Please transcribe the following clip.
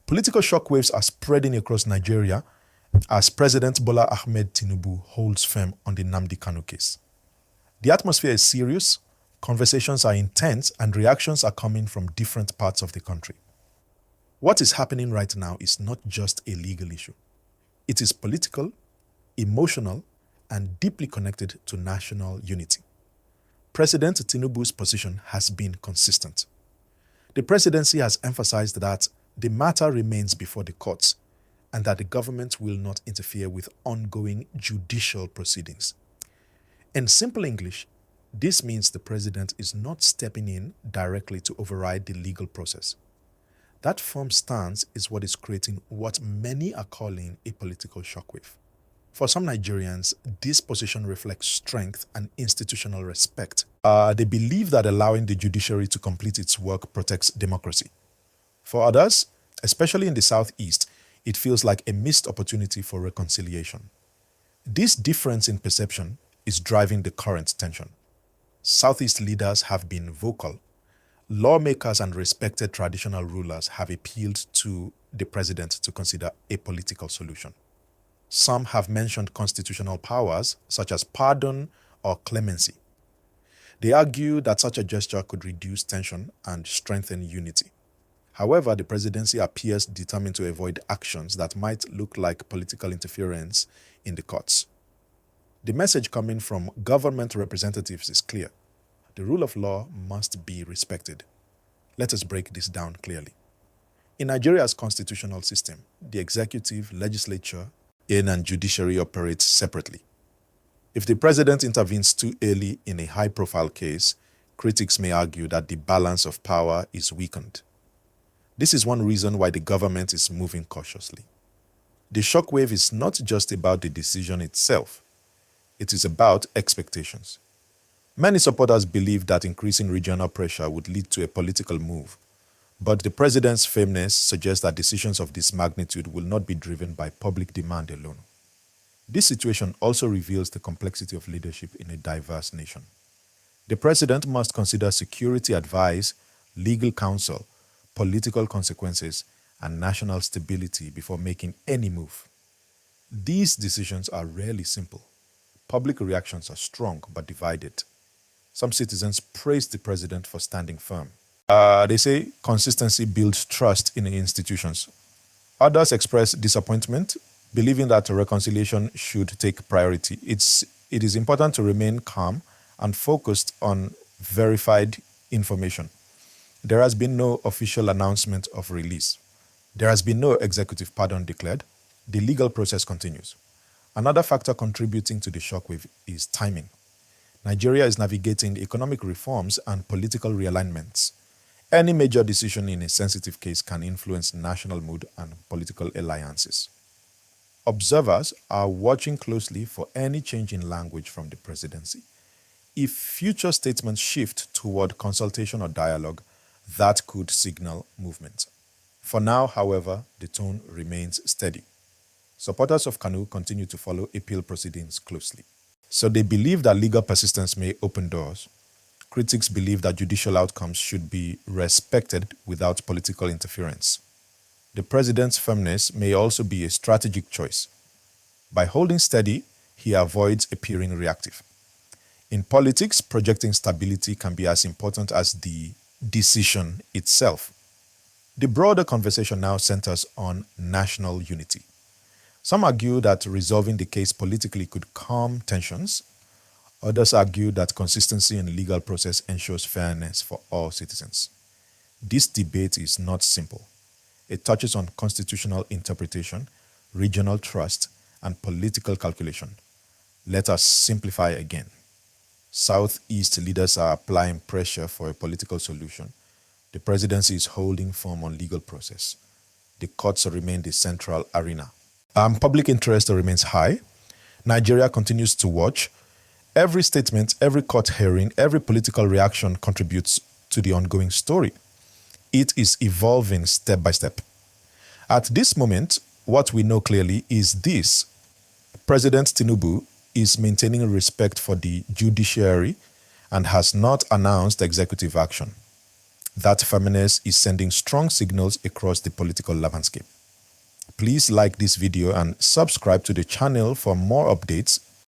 Political shockwaves are spreading across Nigeria as President Bola Ahmed Tinubu holds firm on the Nnamdi Kanu case. The atmosphere is serious, conversations are intense, and reactions are coming from different parts of the country. What is happening right now is not just a legal issue. It is political, emotional, and deeply connected to national unity. President Tinubu's position has been consistent. The presidency has emphasized that the matter remains before the courts and that the government will not interfere with ongoing judicial proceedings. In simple English, this means the president is not stepping in directly to override the legal process. That firm stance is what is creating what many are calling a political shockwave. For some Nigerians, this position reflects strength and institutional respect. They believe that allowing the judiciary to complete its work protects democracy. For others, especially in the Southeast, it feels like a missed opportunity for reconciliation. This difference in perception is driving the current tension. Southeast leaders have been vocal. Lawmakers and respected traditional rulers have appealed to the president to consider a political solution. Some have mentioned constitutional powers, such as pardon or clemency. They argue that such a gesture could reduce tension and strengthen unity. However, the presidency appears determined to avoid actions that might look like political interference in the courts. The message coming from government representatives is clear. The rule of law must be respected. Let us break this down clearly. In Nigeria's constitutional system, the executive, legislature, and judiciary operate separately. If the president intervenes too early in a high-profile case, critics may argue that the balance of power is weakened. This is one reason why the government is moving cautiously. The shockwave is not just about the decision itself. It is about expectations. Many supporters believe that increasing regional pressure would lead to a political move, but the president's firmness suggests that decisions of this magnitude will not be driven by public demand alone. This situation also reveals the complexity of leadership in a diverse nation. The president must consider security advice, legal counsel, political consequences, and national stability before making any move. These decisions are rarely simple. Public reactions are strong but divided. Some citizens praise the president for standing firm. They say consistency builds trust in institutions. Others express disappointment, believing that reconciliation should take priority. It is important to remain calm and focused on verified information. There has been no official announcement of release. There has been no executive pardon declared. The legal process continues. Another factor contributing to the shockwave is timing. Nigeria is navigating economic reforms and political realignments. Any major decision in a sensitive case can influence national mood and political alliances. Observers are watching closely for any change in language from the presidency. If future statements shift toward consultation or dialogue, that could signal movement. For now, however, the tone remains steady. Supporters of Kanu continue to follow appeal proceedings closely. So they believe that legal persistence may open doors. Critics believe that judicial outcomes should be respected without political interference. The president's firmness may also be a strategic choice. By holding steady, he avoids appearing reactive. In politics, projecting stability can be as important as the decision itself. The broader conversation now centers on national unity. Some argue that resolving the case politically could calm tensions. Others argue that consistency in the legal process ensures fairness for all citizens. This debate is not simple. It touches on constitutional interpretation, regional trust, and political calculation. Let us simplify again. Southeast leaders are applying pressure for a political solution. The presidency is holding firm on legal process. The courts remain the central arena. Public interest remains high. Nigeria continues to watch. Every statement, every court hearing, every political reaction contributes to the ongoing story. It is evolving step by step. At this moment, what we know clearly is this. President Tinubu is maintaining respect for the judiciary and has not announced executive action. That firmness is sending strong signals across the political landscape. Please like this video and subscribe to the channel for more updates